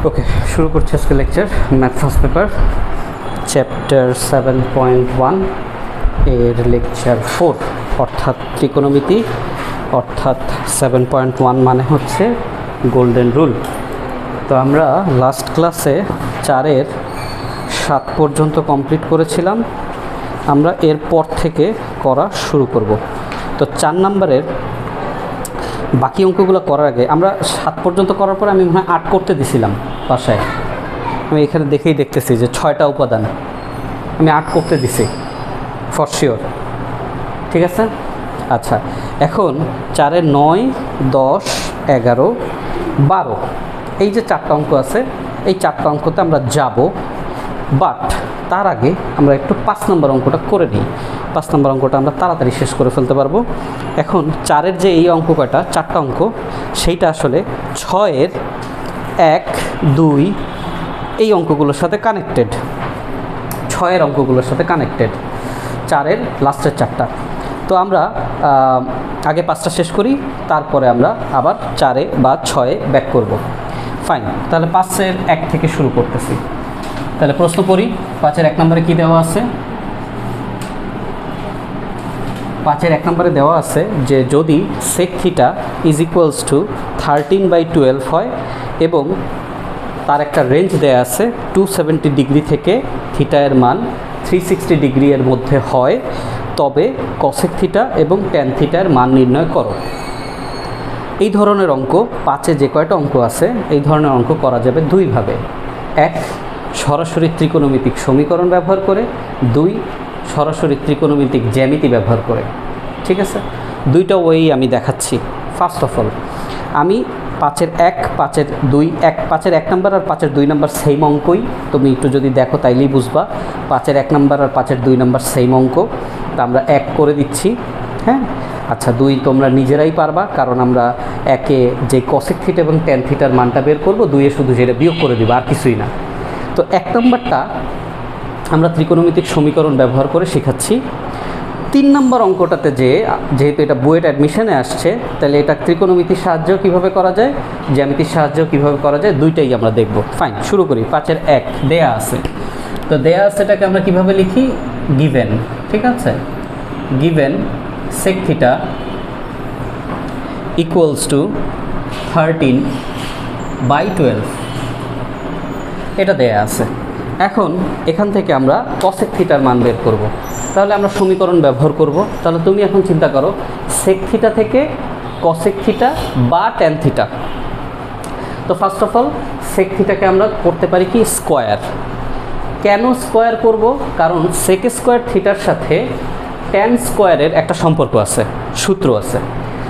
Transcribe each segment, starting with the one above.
ওকে, শুরু করছি আজকে lecture math first paper chapter 7.1 এর লেকচার 4 অর্থাৎ ত্রিকোণমিতি, অর্থাৎ 7.1 মানে হচ্ছে গোল্ডেন রুল। তো আমরা লাস্ট ক্লাসে 4-এর 7 পর্যন্ত কমপ্লিট করেছিলাম। আমরা এরপর থেকে করা শুরু করব। তো 4 নম্বরের বাকি অঙ্কগুলো করার আগে আমরা 7 পর্যন্ত করার পরে আমি মনে হয় 8 করতে দিছিলাম বাসায়। আমি এখানে দেখতেছি যে 6টা উপাদান আমি 8 করতে দিছি ফর শিওর, ঠিক আছে? আচ্ছা, এখন 4-এর 9, 10, 11, 12 এই যে 4টা অঙ্ক আছে, এই 4টা অঙ্কতে আমরা যাব। বাট তার আগে আমরা একটু 5 নম্বর অঙ্কটা করে নিই। 5 নম্বর অঙ্কটা আমরা তাড়াতাড়ি শেষ করে ফেলতে পারবো। এখন 4-এর যে এই অঙ্ক কয়টা, 4টা অঙ্ক, সেইটা আসলে 6-এর 1, 2 এই অঙ্কগুলোর সাথে কানেক্টেড। 6-এর অঙ্কগুলোর সাথে কানেক্টেড, 4-এর লাস্টের 4টা। তো আমরা আগে 5টা শেষ করি, তারপরে আমরা আবার 4-এ বা 6-এ ব্যাক করব। ফাইন, তাহলে 5-এর 1 থেকে শুরু করতেছি। তাহলে প্রশ্ন করি, 5-এর 1 নম্বরে কী দেওয়া আছে? 5-এর 1 নম্বরে দেওয়া আছে যে যদি sec theta is equals to 13/12 হয় এবং তার একটা রেঞ্জ দেওয়া আছে 270 ডিগ্রি থেকে থিটা এর মান 360 ডিগ্রি এর মধ্যে হয়, তবে cosec থিটা এবং tan থিটার মান নির্ণয় করো। এই ধরনের অঙ্ক 5-এ যে কয়টা অঙ্ক আছে, এই ধরনের অঙ্ক করা যাবে দুইভাবে। 1, সরাসরি ত্রিকোণমিতিক সমীকরণ ব্যবহার করে। 2, সরাসরি ত্রিকোণমিতিক জ্যামিতি ব্যবহার করে। ঠিক আছে, দুইটা ওয়েই আমি দেখাচ্ছি। ফার্স্ট অফ অল আমি 5-এর 1, 5-এর 2, 5-এর 1 নম্বর আর 5-এর 2 নম্বর সেম অঙ্কই। তুমি একটু যদি দেখো তাইলেই বুঝবা 5-এর 1 নম্বর আর 5-এর 2 নম্বর সেম অঙ্ক। তা আমরা 1 করে দিচ্ছি। হ্যাঁ, আচ্ছা 2 তোমরা নিজেরাই পারবা, কারণ আমরা 1-এ যে cosec থিটা এবং tan থিটার মানটা বের করবো, 2-এ শুধু যেটা বিয়োগ করে দিবা, আর কিছুই না। তো 1 নম্বরটা আমরা ত্রিকোণমিতিক সমীকরণ ব্যবহার করে শেখাচ্ছি। 3 নম্বর অঙ্কটাতে যেহেতু এটা বুয়েট অ্যাডমিশনে আসছে, তাহলে এটা ত্রিকোণমিতির সাহায্যেও কীভাবে করা যায়, জ্যামিতির সাহায্যেও কীভাবে করা যায়, দুইটাই আমরা দেখব। ফাইন, শুরু করি। 5-এর 1 দেয়া আছে, তো দেয়া আছে এটাকে আমরা কীভাবে লিখি? গিভেন। ঠিক আছে, given sec theta equals to 13/12 এটা দেয়া আছে। এখন এখান থেকে আমরা cosec থিটার মান বের করব। তাহলে আমরা সমীকরণ ব্যবহার করব। তাহলে তুমি এখন চিন্তা করো sec থিটা থেকে cosec থিটা বা tan থিটা। তো ফার্স্ট অফ অল sec থিটাকে আমরা করতে পারি কি স্কোয়ার। কেন স্কোয়ার করব? কারণ sec স্কোয়ার থিটার সাথে tan স্কোয়ারের একটা সম্পর্ক আছে, সূত্র আছে।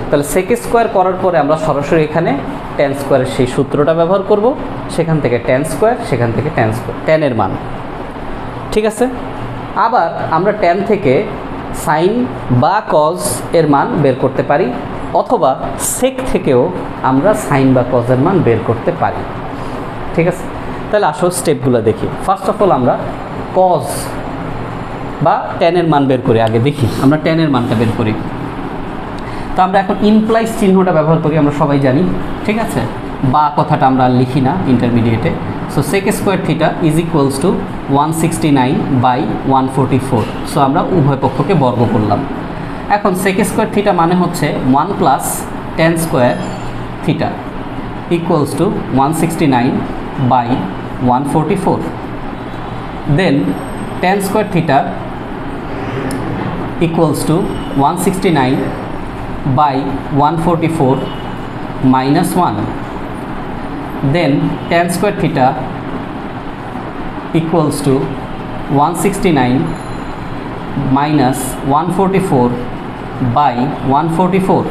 তাহলে sec স্কোয়ার করার পরে আমরা সরাসরি এখানে tan স্কোয়ারের সেই সূত্রটা ব্যবহার করব। সেখান থেকে tan স্কোয়ার, সেখান থেকে tan স্কোয়ার, tan এর মান। ঠিক আছে, আবার আমরা tan থেকে sin বা cos এর মান বের করতে পারি, অথবা sec থেকেও আমরা sin বা cos এর মান বের করতে পারি। ঠিক আছে, তাহলে আসল স্টেপগুলো দেখি। ফার্স্ট অফ অল আমরা cos বা tan এর মান বের করি। আগে দেখি আমরা tan এর মানটা বের করি। তো আমরা এখন ইমপ্লাইজ চিহ্নটা ব্যবহার করি, আমরা সবাই জানি। ঠিক আছে, বা কথাটা আমরা লিখি না ইন্টারমিডিয়েটে। So sec square theta is equals to 169/144। So আমরা উভয় পক্ষকে বর্গ করলাম। এখন sec স্কোয়ার থিটা মানে হচ্ছে 1 plus tan square theta equals to 169/144। Then tan square theta equals to 169/144 minus 1. Then tan square theta equals to 169 minus 144 by 144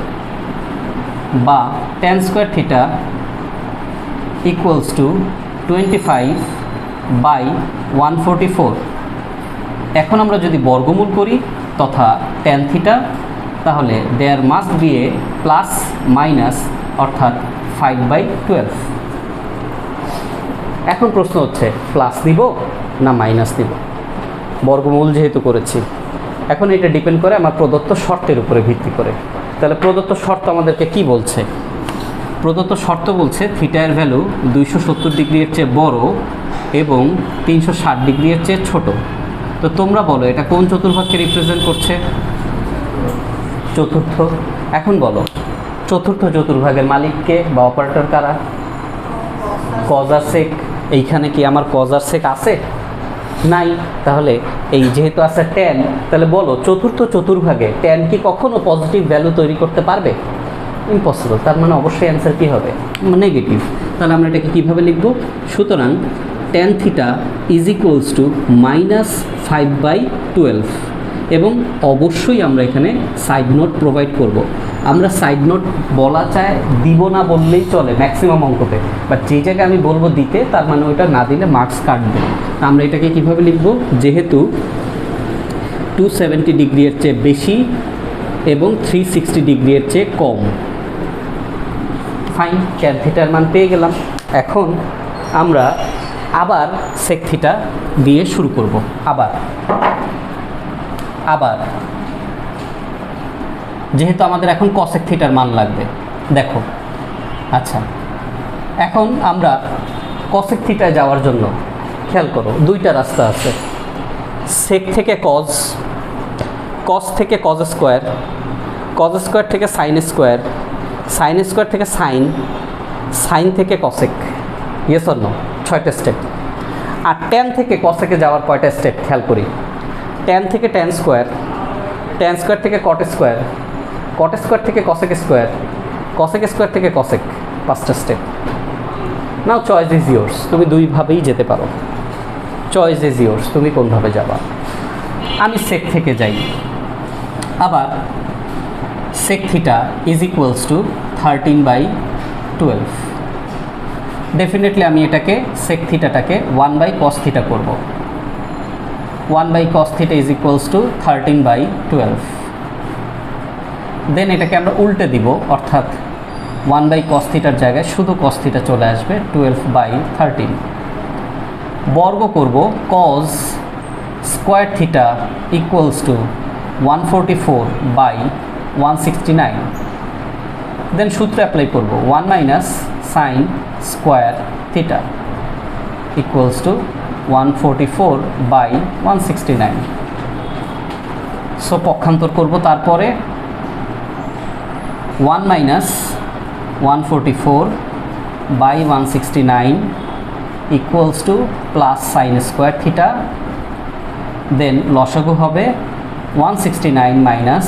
বা tan square theta equals to 25/144। এখন আমরা যদি বর্গমূল করি তথা tan থিটা, তাহলে there must be a plus minus, অর্থাৎ 5/12। এখন প্রশ্ন হচ্ছে প্লাস দিব না মাইনাস দিব? বর্গমূল যেহেতু করেছি, এখন এটা ডিপেন্ড করে আমার প্রদত্ত শর্তের উপরে ভিত্তি করে। তাহলে প্রদত্ত শর্ত আমাদেরকে কি বলছে? প্রদত্ত শর্ত বলছে থিটা এর ভ্যালু 270 ডিগ্রির চেয়ে বড় এবং 360 ডিগ্রির চেয়ে ছোট। তো তোমরা বলো এটা কোন চতুর্ভাগকে রিপ্রেজেন্ট করছে? চতুর্থ। এখন বলো চতুর্থ চতুর্ভাগের মালিককে বা অপারেটর কারা? কজ আর সেক। এইখানে কি আমার কজ আর সেক আছে? নাই। তাহলে এই যেহেতু আছে ট্যান, তাহলে বলো চতুর্থ চতুর্ভাগে ট্যান কি কখনো পজিটিভ ভ্যালু তৈরি করতে পারবে? ইম্পসিবল। তার মানে অবশ্যই অ্যান্সার কী হবে? নেগেটিভ। তাহলে আমরা এটাকে কীভাবে লিখব? সুতরাং tan theta is equals to -5/12 এবং অবশ্যই আমরা এখানে সাইড নোট প্রোভাইড করব। আমরা সাইড নোট বলা চায় দিব না বললেই চলে ম্যাক্সিমাম অঙ্কতে, বাট যে জায়গায় আমি বলবো দিতে, তার মানে ওইটা না দিলে মার্কস কাটবে। আমরা এটাকে কীভাবে লিখব? যেহেতু 270 ডিগ্রির চেয়ে বেশি এবং 360 ডিগ্রির চেয়ে কম। ফাইন, ট্যান থিটার মান পেয়ে গেলাম। এখন আমরা আবার সেক থিটা দিয়ে শুরু করব। আবার যেহেতু আমাদের এখন কসেক থিটার মান লাগবে। দেখো, আচ্ছা, এখন আমরা কসেক থিটায় যাওয়ার জন্য খেয়াল করো দুইটা রাস্তা আছে। সেক থেকে কজ, কস থেকে কজ স্কোয়ার, কজ স্কোয়ার থেকে সাইন স্কোয়ার, সাইন স্কোয়ার থেকে সাইন, সাইন থেকে কসেক। Yes or no? 6টা স্টেপ। আর ট্যান থেকে কসেকে যাওয়ার কয়টা স্টেপ খেয়াল করি। ট্যান থেকে ট্যান স্কোয়ার, ট্যান স্কোয়ার থেকে কট স্কোয়ার, কট স্কোয়ার থেকে কসেক স্কোয়ার, কসেক স্কোয়ার থেকে কসেক। 5টা step. Now choice is yours, তুমি দুইভাবেই যেতে পারো। চয়েস ইজ ইয়োর্স, তুমি কোনভাবে যাবা। আমি সেক থেকে যাই। আবার sec theta is equals to 13/12। Definitely আমি এটাকে সেক থিটাটাকে 1/cos থিটা করব। 1/cos theta is equals to 13/12। Then এটাকে আমরা উল্টে দিব, অর্থাৎ 1/cos থিটার জায়গায় শুধু cos থিটা চলে আসবে, 12/13। বর্গ করব, cos square theta equals to 144/169। Then সূত্র অ্যাপ্লাই করব, 1 minus sine square theta equals to 144/169। So পক্ষান্তর করব, তারপরে 1 minus 144/169 equals to plus sine square theta. Then লসাগু হবে 169 minus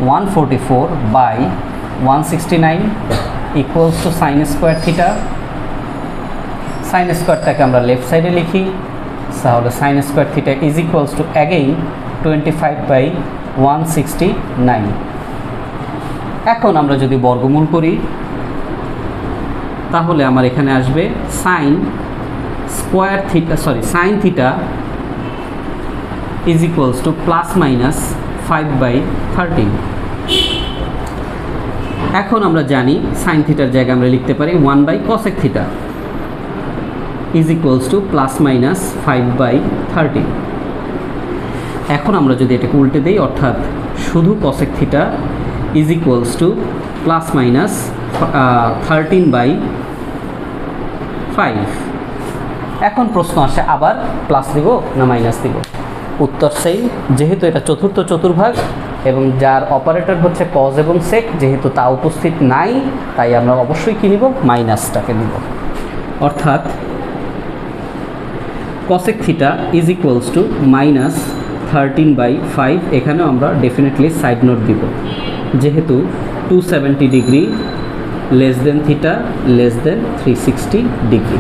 144/169 equals to sine square theta. Sine স্কোয়ারটাকে আমরা লেফট সাইডে লিখি, তাহলে sine square theta is equals to again 25/169। এখন আমরা যদি বর্গমূল করি তাহলে আমার এখানে আসবে sign square theta, sine theta is equals to plus minus 5/13। এখন আমরা জানি সাইন থিটার জায়গায় আমরা লিখতে পারি 1/cosec theta is equals to plus minus 5/13। এখন আমরা যদি এটাকে উল্টে দিই, অর্থাৎ শুধু cosec theta is equals to plus minus 13/5। এখন প্রশ্ন আসে আবার প্লাস দিব না মাইনাস দিব? উত্তর সেই, যেহেতু এটা চতুর্থ চতুর্ভাগ এবং যার অপারেটর হচ্ছে কজ এবং সেক, যেহেতু তা উপস্থিত নাই, তাই আমরা অবশ্যই কী নিব? মাইনাসটাকে নিব। অর্থাৎ cosec theta is equals to minus 13/5। এখানেও আমরা ডেফিনেটলি সাইড নোট দিব, যেহেতু 270 degree less than theta less than 360 degree.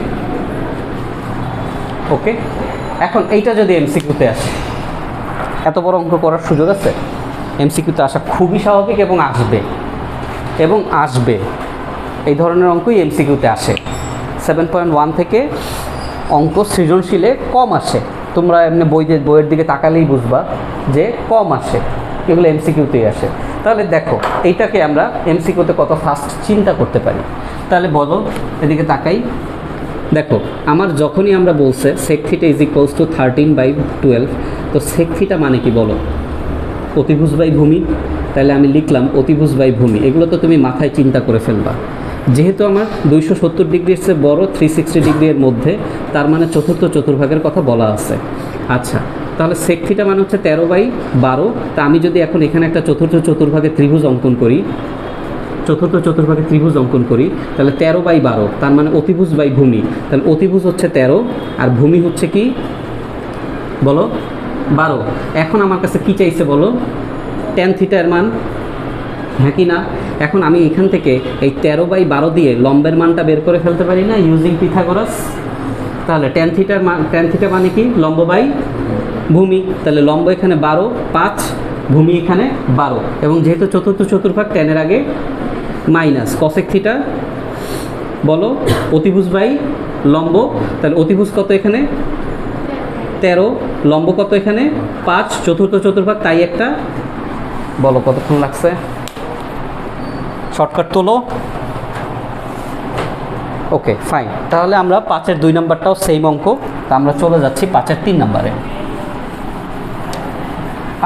Okay, এখন এইটা যদি এমসিকিউতে আসে, এত বড় অঙ্ক করার সুযোগ আছে? এমসিকিউতে আসা খুবই স্বাভাবিক এবং আসবে। এই ধরনের অঙ্কই এমসিকিউতে আসে। 7.1 থেকে অঙ্ক সৃজনশীলে কম আসে। তোমরা এমনি বইয়ের দিকে তাকালেই বুঝবা যে কম আসে, এগুলো এমসিকিউতেই আসে। তাহলে দেখো এইটাকে আমরা এমসিকিউতে কত ফাস্ট চিন্তা করতে পারি। তাহলে বলো, এদিকে তাকাই, দেখো আমার যখনই আমরা বলছে sec theta is equals to 13/12, তো সেক থিটা মানে কি বলো? অতিভুজ বাই ভূমি। তাহলে আমি লিখলাম অতিভুজ বাই ভূমি। এগুলো তো তুমি মাথায় চিন্তা করে ফেলবা। যেহেতু আমার 270 ডিগ্রির চেয়ে বড় 360 ডিগ্রির মধ্যে, তার মানে চতুর্থ চতুর্ভাগের কথা বলা আছে। আচ্ছা, তাহলে সেক থিটা মানে হচ্ছে 13/12। তা আমি যদি এখন এখানে একটা চতুর্থ চতুর্ভাগে ত্রিভুজ অঙ্কন করি, চতুর্থ চতুর্ভাগে ত্রিভুজ অঙ্কন করি, তাহলে 13/12, তার মানে অতিভুজ বাই ভূমি। তাহলে অতিভুজ হচ্ছে 13 আর ভূমি হচ্ছে কি বলো 12। এখন আমার কাছে কি চাইছে বলো, ট্যান থিটার মান, হ্যাঁ কি না? এখন আমি এখান থেকে এই 13/12 দিয়ে লম্বের মানটা বের করে ফেলতে পারি না, ইউজিং পিথাগোরাস। তাহলে ট্যান থিটা মানে কি লম্ব বাই ভূমি। তাহলে লম্ব এখানে 12, 5, ভূমি এখানে 12, এবং যেহেতু চতুর্থ চতুর্ভাগ ট্যানের আগে মাইনাস কসেক থিটা বলো অতিভুজ বাই লম্ব। তাহলে অতিভুজ কত এখানে 13, লম্ব কত এখানে 5, চতুর্থ চতুর্ভাগ তাই একটা। বলো কতক্ষণ লাগছে? শর্টকাট তোলো। ওকে ফাইন, তাহলে আমরা 5-এর 2 নাম্বারটাও সেম অঙ্ক। তা আমরা চলে যাচ্ছি 5-এর 3 নাম্বারে।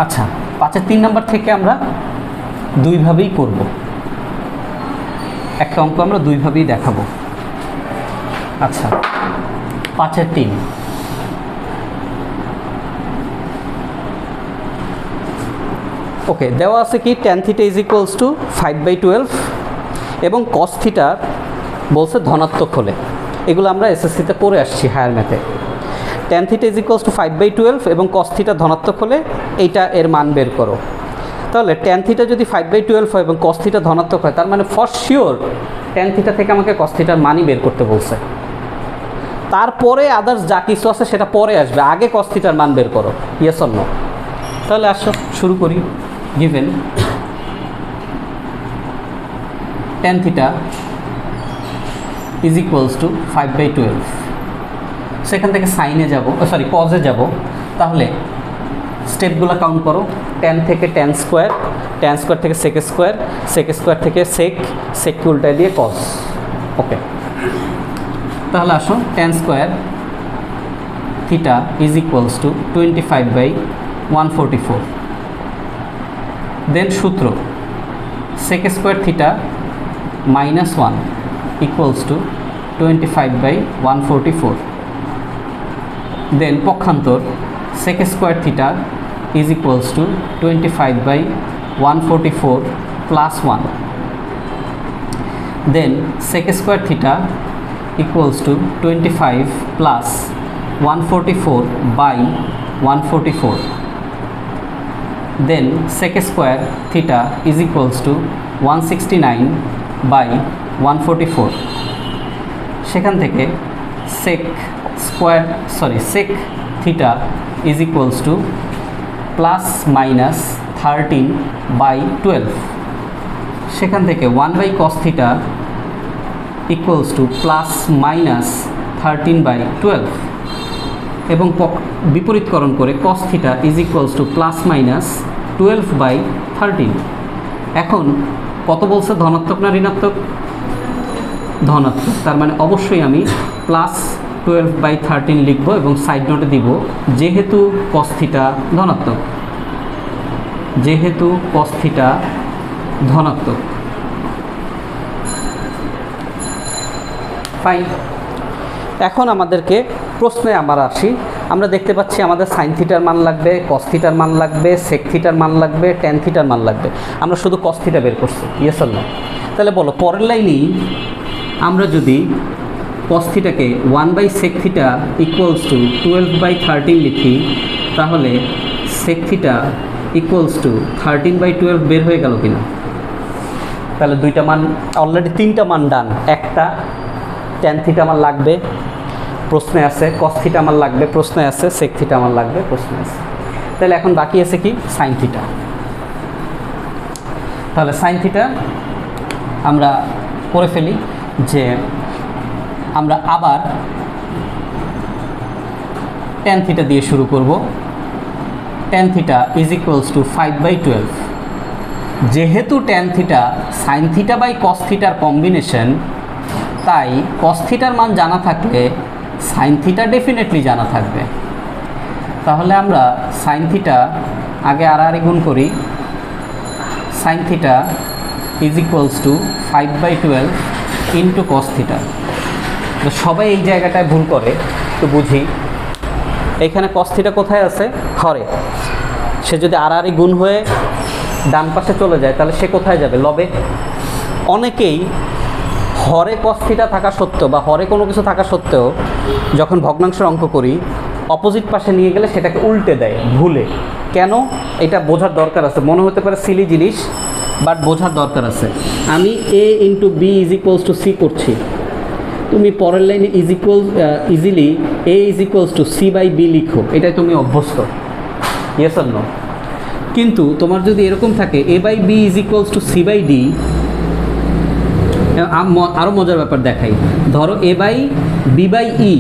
আচ্ছা, 5-এর 3 নাম্বার থেকে আমরা দুইভাবেই করব, একটা অঙ্ক আমরা দুইভাবেই দেখাবো। আচ্ছা, 5-এর 3। ওকে, দেওয়া আছে কি tan theta is equals to 5/12 এবং কস থিটা বলছে ধনাত্মক হলে। এগুলো আমরা এসএসসিতে পড়ে আসছি হায়ার ম্যাথে। Tan theta is equals to 5/12 এবং কস থিটা ধনাত্মক হলে এইটা এর মান বের করো। তাহলে ট্যান থিটা যদি 5/12 হয় এবং কস থিটা ধনাত্মক হয়, তার মানে ফর শিওর ট্যান থিটা থেকে আমাকে কস থিটার মানই বের করতে বলছে। তারপরে আদার্স যা কিছু আছে সেটা পরে আসবে, আগে কস থিটার মান বের করো। Yes or no? তাহলে আসো শুরু করি। Given tan theta is equals to 5/12, সেখান থেকে সাইনে যাব, সরি কজে যাব। তাহলে স্টেপগুলো কাউন্ট করো। ট্যান থেকে ট্যান স্কোয়ার, ট্যান স্কোয়ার থেকে সেক স্কোয়ার, সেক স্কোয়ার থেকে সেক, সেককে উল্টায় দিয়ে কজ। ওকে, তাহলে আসো tan square theta is equals to 25/144। Then সূত্র sec square theta -1 equals to 25/144। Then পক্ষান্তর sec square theta is equals to 25/144 plus 1। Then sec square theta equals to 25 plus 144/144। Then sec square theta is equals to 169/144। সেখান থেকে sec theta is equals to +-13/12। সেখান থেকে 1/cos theta equals to +-13/12 এবং বিপরীতকরণ করে cos theta is equals to +-12/13। এখন কত বলছে, ধনাত্মক না ঋণাত্মক? ধনাত্মক। তার মানে অবশ্যই আমি +12/13 লিখব এবং সাইড নোটে দিব যেহেতু cos থিটা ধনাত্মক, যেহেতু cos থিটা ধনাত্মক। ফাইন, এখন আমাদেরকে প্রশ্নে আমরা আসি। আমরা দেখতে পাচ্ছি আমাদের সাইন থিটার মান লাগবে, কস থিটার মান লাগবে, সেক থিটার মান লাগবে, ট্যান থিটার মান লাগবে। আমরা শুধু কস থিটা বের করছি। Yes or no? তাহলে বলো পরের লাইনেই আমরা যদি কস থিটাকে 1/sec থিটা ইকুয়ালস টু 12/13 লিখি, তাহলে সেক থিটা ইকুয়ালস টু 13/12 বের হয়ে গেল কিনা? তাহলে দুইটা মান অলরেডি, তিনটা মান ডান। একটা ট্যান থিটা আমার লাগবে, প্রশ্নে আছে। কস থিটা আমার লাগবে, প্রশ্নে আছে। সেক থিটা আমার লাগবে, প্রশ্নে আছে। তাহলে এখন বাকি আছে কি? Sine theta. তাহলে সাইন থিটা আমরা করে ফেলি যে আমরা আবার ট্যান থিটা দিয়ে শুরু করব। Tan theta is equals to 5/12। যেহেতু tan theta sine theta by cos থিটার কম্বিনেশন, তাই কস থিটার মান জানা থাকলে সাইন থিটা ডেফিনেটলি জানা থাকবে। তাহলে আমরা সাইন থিটা আগে আড়াআড়ি গুণ করি। Sine theta is equals to 5/12 into cos theta. সবাই এই জায়গাটায় ভুল করে, তো বুঝি। এইখানে কস থিটা কোথায় আছে? হরে। সে যদি আর গুণ হয়ে ডান পাশে চলে যায় তাহলে সে কোথায় যাবে? লবে। অনেকেই হরে কস থিটা থাকা সত্ত্বেও বা হরে কোনো কিছু থাকা সত্ত্বেও যখন ভগ্নাংশের অঙ্ক করি অপোজিট পাশে নিয়ে গেলে সেটাকে উল্টে দেয় ভুলে। কেন? এটা বোঝার দরকার আছে। মনে হতে পারে সিলি জিনিস, বাট বোঝার দরকার আছে। আমি a into B is equals to C করছি, তুমি পরের লাইনে easily a is equals to C by B লিখো, এটাই তুমি অভ্যস্ত। Yes or no? কিন্তু তোমার যদি এরকম থাকে a by B is equals to C by D, আরও মজার ব্যাপার দেখাই। ধরো a by B by E,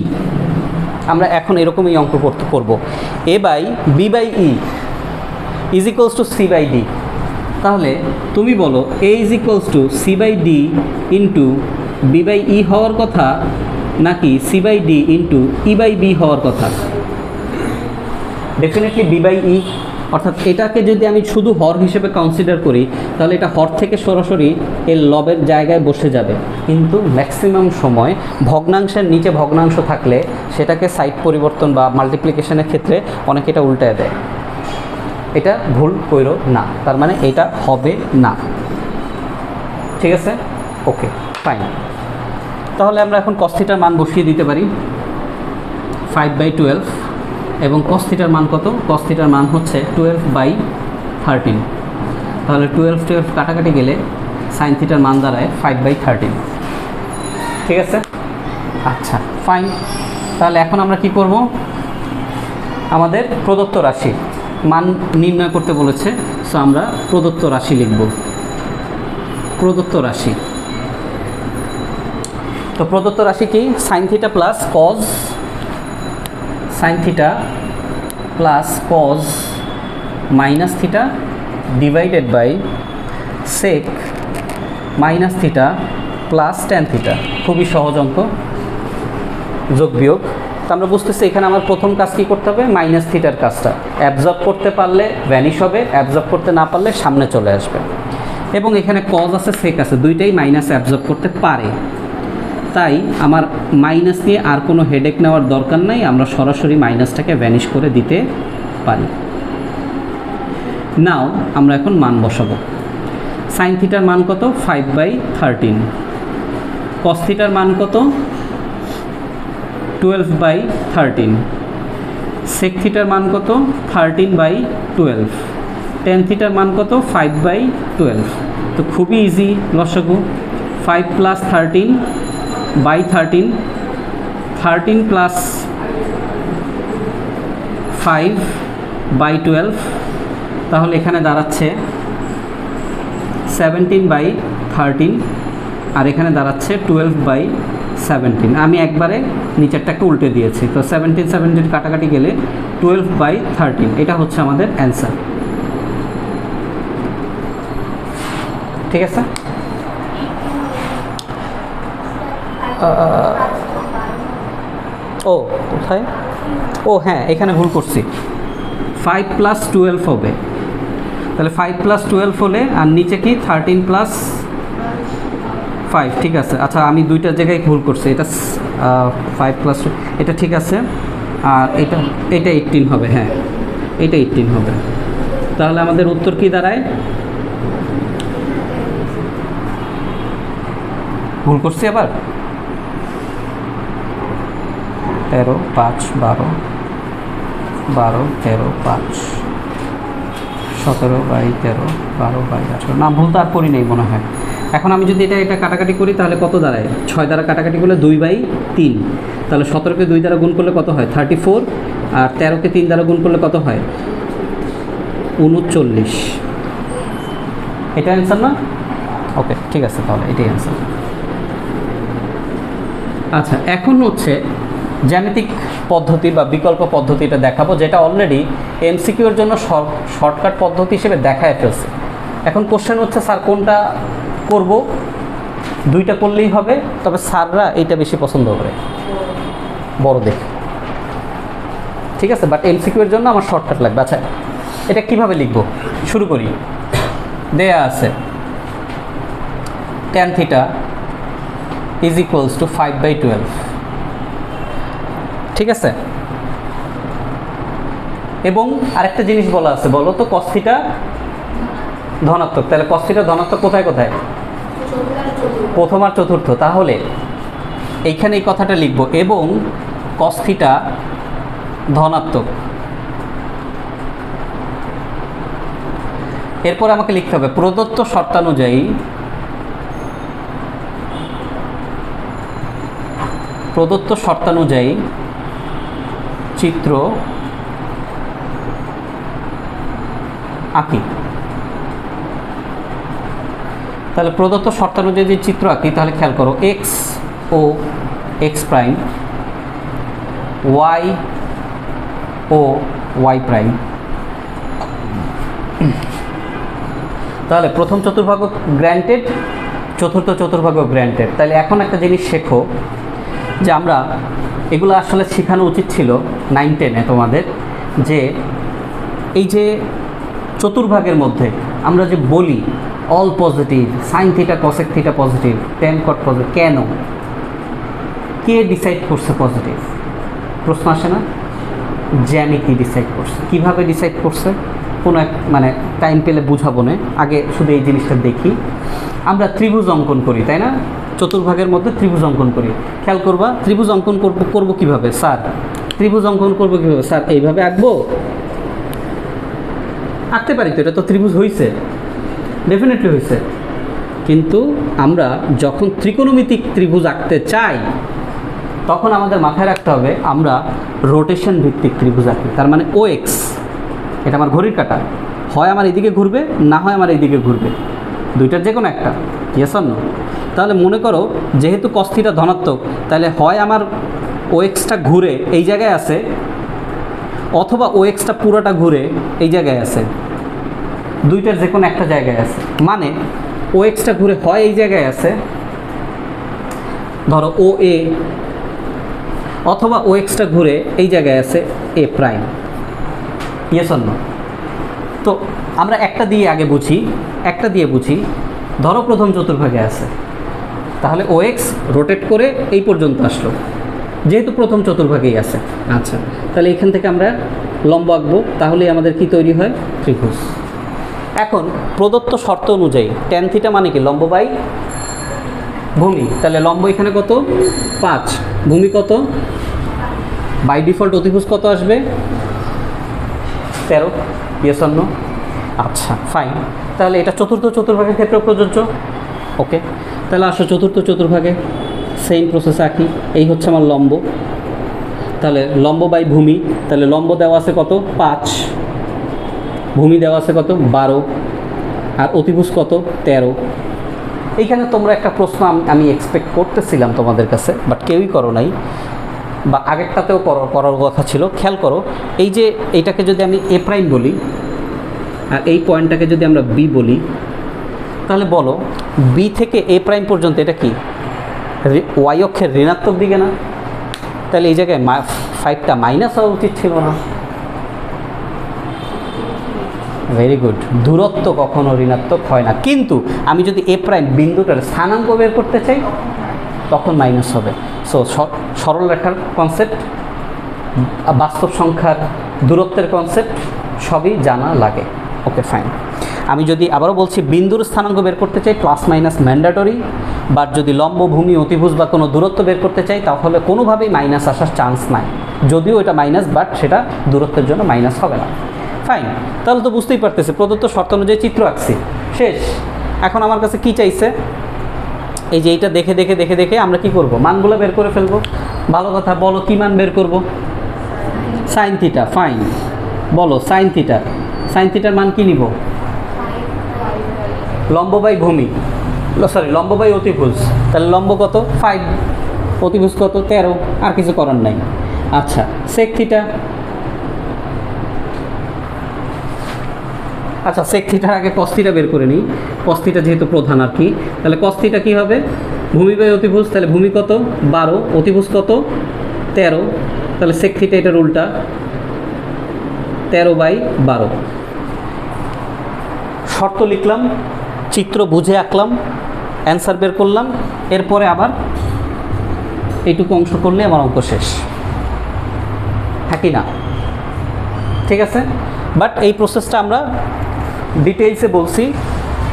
আমরা এখন এরকমই অঙ্ক করব। a by B by E is equals to C by D. তাহলে তুমি বলো a is equals to C by D into B by E হওয়ার কথা নাকি C by D into E by B হওয়ার কথা? Definitely B by E. অর্থাৎ এটাকে যদি আমি শুধু হর হিসেবে কনসিডার করি তাহলে এটা হর থেকে সরাসরি এর লবের জায়গায় বসে যাবে। কিন্তু ম্যাক্সিমাম সময় ভগ্নাংশের নিচে ভগ্নাংশ থাকলে সেটাকে সাইড পরিবর্তন বা মাল্টিপ্লিকেশনের ক্ষেত্রে অনেকে এটা উল্টায় দেয়। এটা ভুল কইরো না, তার মানে এটা হবে না। ঠিক আছে, ওকে ফাইন। তাহলে আমরা এখন কস থিটার মান বসিয়ে দিতে পারি 5/12, এবং কস থিটার মান কত? কস থিটার মান হচ্ছে 12/13। তাহলে 12 কাটাকাটি গেলে সাইন থিটার মান দাঁড়ায় 5/13। ঠিক আছে, আচ্ছা ফাইন। তাহলে এখন আমরা কি করব? আমাদের প্রদত্ত রাশি মান নির্ণয় করতে বলেছে, সো আমরা প্রদত্ত রাশি লিখব। প্রদত্ত রাশি, তো প্রদত্ত রাশি কি? Sine theta plus cos, sine theta plus cos minus theta divided by sec minus theta plus tan theta. খুবই সহজ অঙ্ক, যোগ বিয়োগ। তো আমরা বুঝতেছি এখানে আমার প্রথম কাজ কী করতে হবে? মাইনাস থিটার কাজটা। অ্যাবজর্ব করতে পারলে ভ্যানিশ হবে, অ্যাবজর্ব করতে না পারলে সামনে চলে আসবে। এবং এখানে কজ আছে, সেক আছে, দুইটাই মাইনাস অ্যাবজর্ব করতে পারে। তাই আমার মাইনাস নিয়ে আর কোনো হেডেক নেওয়ার দরকার নাই, আমরা সরাসরি মাইনাসটাকে ভ্যানিশ করে দিতে পারি। নাও আমরা এখন মান বসাবো। সাইন থিটার মান কত? 5/13। কস থিটার মান কত? 12/13। সেক থিটার মান কত? 13/12। ট্যান থিটার মান কত? 5/12। তো খুবই ইজি লসাগু। 5 + 13/13, 13 + 5/12, তাহলে এখানে দাঁড়াচ্ছে 17/13, আর এখানে দাঁড়াচ্ছে 12/17। আমি একবারে নিচেরটাকে উল্টে দিয়েছি, তো 17 কাটাকাটি গেলে 12/13। এটা হচ্ছে আমাদের অ্যান্সার। ঠিক আছে, ও কোথায়? ও হ্যাঁ, এখানে ভুল করছি। 5 + 12 হবে, তাহলে 5 + 12 হলে, আর নিচে কি 13 + 5। ঠিক আছে, আচ্ছা আমি দুইটা জায়গায় ভুল করছি। এটা 5 + এটা ঠিক আছে, আর এটা 18 হবে। হ্যাঁ, এটা 18 হবে। তাহলে আমাদের উত্তর কি দাঁড়ায়? ভুল করছি আবার। 13, 5, 12, 12, 13, 5, 17/13, 12/18। না, ভুল তো আর করি নেই মনে হয়। এখন আমি যদি এটা কাটাকাটি করি তাহলে কত দাঁড়ায়? 6 দ্বারা কাটাকাটি করলে 2/3। তাহলে 17কে 2 দ্বারা গুণ করলে কত হয়? 34। আর 13কে 3 দ্বারা গুণ করলে কত হয়? 39। এটা অ্যান্সার না? ওকে ঠিক আছে, তাহলে এটাই অ্যান্সার। আচ্ছা, এখন হচ্ছে জ্যামিতিক পদ্ধতি বা বিকল্প পদ্ধতিটা দেখাবো, যেটা অলরেডি এমসিকিউর জন্য শর্টকাট পদ্ধতি হিসেবে দেখায় ফেলছে। এখন কোশ্চেন হচ্ছে স্যার কোনটা করব? দুইটা করলেই হবে, তবে স্যাররা এইটা বেশি পছন্দ করে, বড় দেখে। ঠিক আছে, বাট এমসিকিউর জন্য আমার শর্টকাট লাগবে। আচ্ছা, এটা কিভাবে লিখব? শুরু করি। দেয়া আছে tan θ ইজ ইকুয়ালস টু 5/12। ঠিক আছে, এবং আরেকটা জিনিস বলা আছে, বলো তো cos θ ধনাত্মক, তাহলে cos θ ধনাত্মক কোথায় কোথায়? প্রথম আর চতুর্থ। তাহলে এইখানে এই কথাটা লিখব, এবং cos θ ধনাত্মক। এরপর আমাকে লিখতে হবে প্রদত্ত শর্তানুযায়ী চিত্র আঁকি। তাহলে প্রদত্ত শর্তানুযায়ী যে চিত্র আঁকি, তাহলে খেয়াল করো এক্স ও এক্স প্রাইম, ওয়াই ও ওয়াই প্রাইম। তাহলে প্রথম চতুর্ভাগ গ্র্যান্টেড, চতুর্থ চতুর্ভাগ গ্র্যান্টেড। তাহলে এখন একটা জিনিস শেখো, যে আমরা এগুলো আসলে শেখানো উচিত ছিল 9-10-এ তোমাদের, যে এই যে চতুর্ভাগের মধ্যে আমরা যে বলি all positive, sine theta cosec theta positive, ten কট পজিটিভ, কেন, কে ডিসাইড করছে পজিটিভ? প্রশ্ন আসে না? জ্যামিতি ডিসাইড করছে। কিভাবে ডিসাইড করছে? কোনো এক মানে টাইম পেলে বুঝাবো না, আগে শুধু এই জিনিসটা দেখি। আমরা ত্রিভুজ অঙ্কন করি, তাই না? চতুর্ভাগের মধ্যে ত্রিভুজ অঙ্কন করি। খেয়াল করবা, ত্রিভুজ অঙ্কন করবো কীভাবে স্যার? ত্রিভুজ অঙ্কন করবো কীভাবে স্যার? এইভাবে আঁকবো? আঁকতে পারি তো, এটা তো ত্রিভুজ হয়েছে, ডেফিনেটলি হয়েছে। কিন্তু আমরা যখন ত্রিকোণমিতিক ত্রিভুজ আঁকতে চাই, তখন আমাদের মাথায় রাখতে হবে আমরা রোটেশন ভিত্তিক ত্রিভুজ আঁকি। তার মানে ও এক্স, এটা আমার ঘড়ির কাঁটা, হয় আমার এইদিকে ঘুরবে, না হয় আমার এইদিকে ঘুরবে, দুইটার যে কোনো একটা। Yes or no? তাহলে মনে করো যেহেতু cos θ ধনাত্মক, তাহলে হয় আমার ও এক্সটা ঘুরে এই জায়গায় আছে, অথবা ও এক্সটা পুরোটা ঘুরে এই জায়গায় আছে, দুইটার যে কোনো একটা জায়গায় আছে। মানে ও এক্সটা ঘুরে হয় এই জায়গায় আছে, ধরো ও এ, অথবা ও এক্সটা ঘুরে এই জায়গায় আছে A prime. Yes or no? তো আমরা একটা দিয়ে আগে বুঝি, ধরো প্রথম চতুর্ভাগে আছে, তাহলে ও এক্স রোটেট করে এই পর্যন্ত আসলো, যেহেতু প্রথম চতুর্ভাগেই আছে। আচ্ছা, তাহলে এখান থেকে আমরা লম্ব আঁকবো, তাহলেই আমাদের কি তৈরি হয়? ত্রিভুজ। এখন প্রদত্ত শর্ত অনুযায়ী ট্যান থিটা মানে কি? লম্ব বাই ভূমি। তাহলে লম্ব এখানে কত? 5, ভূমি কত? বাই ডিফল্ট অতিভুজ কত আসবে? 13। Yes or no? আচ্ছা ফাইন, তাহলে এটা চতুর্থ চতুর্ভাগের ক্ষেত্রে প্রযোজ্য। ওকে, তাহলে আসো চতুর্থ চতুর্ভাগে সেম প্রসেস আঁকি। এই হচ্ছে আমার লম্ব, তাহলে লম্ব বাই ভূমি। তাহলে লম্ব দেওয়া আছে কত? 5, ভূমি দেওয়া আছে কত? 12, আর অতিভুজ কত? 13। এইখানে তোমরা একটা প্রশ্ন আমি এক্সপেক্ট করতেছিলাম তোমাদের কাছে, বাট কেউই করো নাই, বা আগেরটাতেও করার কথা ছিল। খেয়াল করো, এই যে এইটাকে যদি আমি এ প্রাইম বলি, আর এই পয়েন্টটাকে যদি আমরা বি বলি, তাহলে বলো বি থেকে এ প্রাইম পর্যন্ত এটা কি ওয়াই অক্ষের ঋণাত্মক দিকে না? তাহলে এই জায়গায় 5টা মাইনাস হওয়া উচিত ছিল না? Very good. দূরত্ব কখনো ঋণাত্মক হয় না, কিন্তু আমি যদি এ প্রাইম বিন্দুটার স্থানাঙ্ক বের করতে চাই, তখন মাইনাস হবে। সো সরল রেখার কনসেপ্ট, বাস্তব সংখ্যার দূরত্বের কনসেপ্ট সবই জানা লাগে। Okay fine. আমি যদি আবারও বলছি, বিন্দুর স্থানাঙ্ক বের করতে চাই, প্লাস মাইনাস ম্যান্ডেটরি। বাট যদি লম্ব, ভূমি, অতিভুজ বা কোনো দূরত্ব বের করতে চাই, তাহলে কোনোভাবেই মাইনাস আসার চান্স নাই। যদিও এটা মাইনাস, বাট সেটা দূরত্বের জন্য মাইনাস হবে না। ফাইন, তাহলে তো বুঝতেই পারতেছে প্রদত্ত শর্ত অনুযায়ী চিত্র আঁকছি, শেষ। এখন আমার কাছে কি চাইছে? এই যে এইটা দেখে দেখে দেখে দেখে আমরা কি করব? মানগুলো বের করে ফেলবো। ভালো কথা, বলো কি মান বের করব? Sine theta. ফাইন, বলো সাইন থিটা। সাইন থিটার মান কি নিব? লম্ব বাই ভূমি, সরি লম্ব বাই অতিভুজ। তাহলে লম্ব কত? 5, অতিভুজ কত? 13, আর কিছু করার নাই। আচ্ছা, সেক থিটা। আচ্ছা, সেক থিটার আগে কস থিটা বের করে নিই, কস থিটা যেহেতু প্রধান আর কি। তাহলে কস থিটা কী হবে? ভূমি বাই অতিভুজ। তাহলে ভূমি কত? 12, অতিভুজ কত? 13। তাহলে সেক থিটা এটার উল্টা, 13/12। শর্ত লিখলাম, চিত্র বুঝে আঁকলাম, অ্যান্সার বের করলাম, এরপরে আবার এইটুকু অংশ করলে আমার অঙ্ক শেষ, হ্যাঁ কি না? ঠিক আছে, বাট এই প্রসেসটা আমরা ডিটেইলসে বলছি,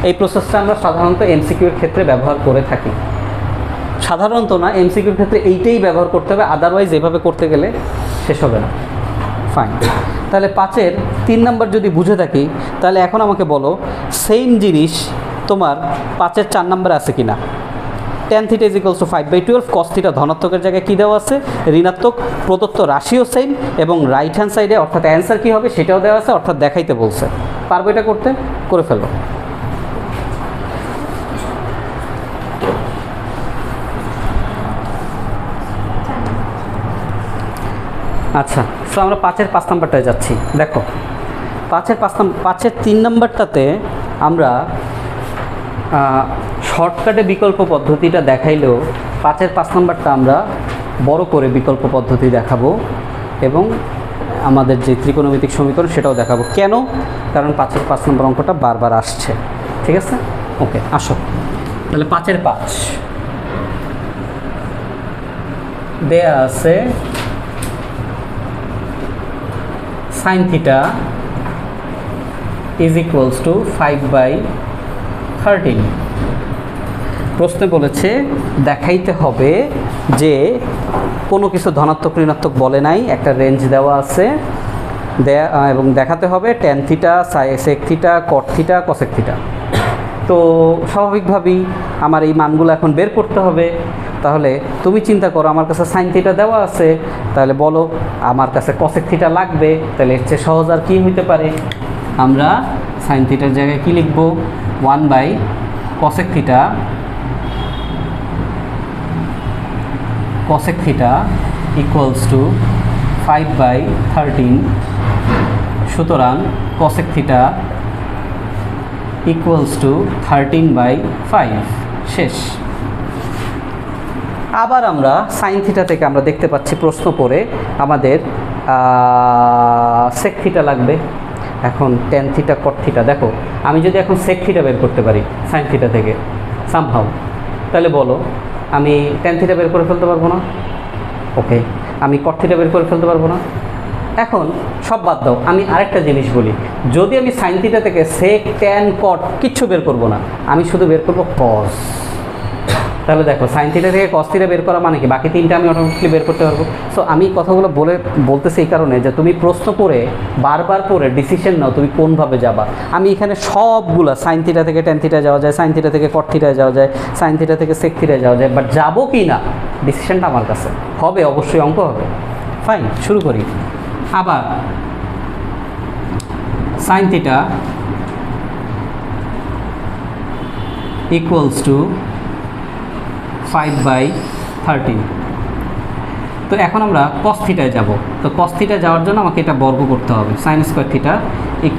এই প্রসেসটা আমরা সাধারণত এমসিকিউর ক্ষেত্রে ব্যবহার করে থাকি। সাধারণত না, এমসিকিউর ক্ষেত্রে এইটাই ব্যবহার করতে হবে, আদারওয়াইজ এভাবে করতে গেলে শেষ হবে না। ফাইন, তাহলে 5-এর 3 নাম্বার যদি বুঝে থাকি, তাহলে এখন আমাকে বলো সেম জিনিস তোমার 5-এর 4 নাম্বারে আছে কি না? tan θ = 5/12, cos θ ধনাত্মকের জায়গায় কী দেওয়া আছে? ঋণাত্মক। প্রদত্ত রাশিও সেম এবং রাইট হ্যান্ড সাইডে অর্থাৎ অ্যান্সার কী হবে সেটাও দেওয়া আছে, অর্থাৎ দেখাইতে বলছে। পারবো এটা করতে? করে ফেলো। আচ্ছা, সো আমরা 5-এর 5 নাম্বারটায় যাচ্ছি। দেখো 5-এর 3 নাম্বারটাতে আমরা শর্টকাটে বিকল্প পদ্ধতিটা দেখাইলেও 5-এর 5 নাম্বারটা আমরা বড় করে বিকল্প পদ্ধতি দেখাবো এবং আমাদের যে ত্রিকোণমিতিক সমীকরণ সেটাও দেখাবো। কেন? কারণ 5-এর 5 নম্বর অঙ্কটা বারবার আসছে। ঠিক আছে, ওকে, আসো তাহলে 5-এর 5 দেয়া আছে sin θ = 5/13। প্রশ্নে বলেছে দেখাইতে হবে যে কোনো কিছু ধনাত্মক ঋণাত্মক বলে নাই, একটা রেঞ্জ দেওয়া আছে এবং দেখাতে হবে tan θ, sec θ, cot θ, cosec θ। তো স্বাভাবিকভাবেই আমার এই মানগুলো এখন বের করতে হবে। তাহলে তুমি চিন্তা করো, আমার কাছে sin θ দেওয়া আছে, তাহলে বলো আমার কাছে cosec θ লাগবে, তাহলে এর চেয়ে সহজ আর কী হইতে পারে? আমরা sin θ এর জায়গায় কী লিখব? 1/cosec θ, cosec θ = 5/13। সুতরাং cosec θ = 13/5। শেষ। আবার আমরা sin θ থেকে আমরা দেখতে পাচ্ছি প্রশ্ন পড়ে আমাদের sec θ লাগবে। এখন tan θ, cot θ, দেখো আমি যদি এখন sec θ বের করতে পারি sin θ থেকে সামহাউ, তাহলে বলো আমি tan θ বের করে ফেলতে পারবো না? ওকে, আমি cot θ বের করে ফেলতে পারবো না? এখন সব বাদ দাও, আমি আরেকটা জিনিস বলি, যদি আমি sin θ থেকে sec, tan, cot কিচ্ছু বের করবো না, আমি শুধু বের করবো cos, তাহলে দেখো sin θ থেকে cos θ বের করা মানে কি বাকি তিনটা আমি অটোমেটিকলি বের করতে পারবো। সো আমি কথাগুলো বলতেছি এই কারণে যে তুমি প্রশ্ন পড়ে বারবার পড়ে ডিসিশন নাও তুমি কোনভাবে যাবা। আমি এখানে সবগুলা sin θ থেকে tan θ যাওয়া যায়, sin θ থেকে cot θ যাওয়া যায়, sin θ থেকে sec θ যাওয়া যায়, বাট যাবো কি না ডিসিশনটা আমার কাছে হবে, অবশ্যই অঙ্ক হবে। ফাইন, শুরু করি। আবার sin θ = 5/13। তো এখন আমরা cos θ যাব। তো cos θ যাওয়ার জন্য আমাকে এটা বর্গ করতে হবে। sin² θ =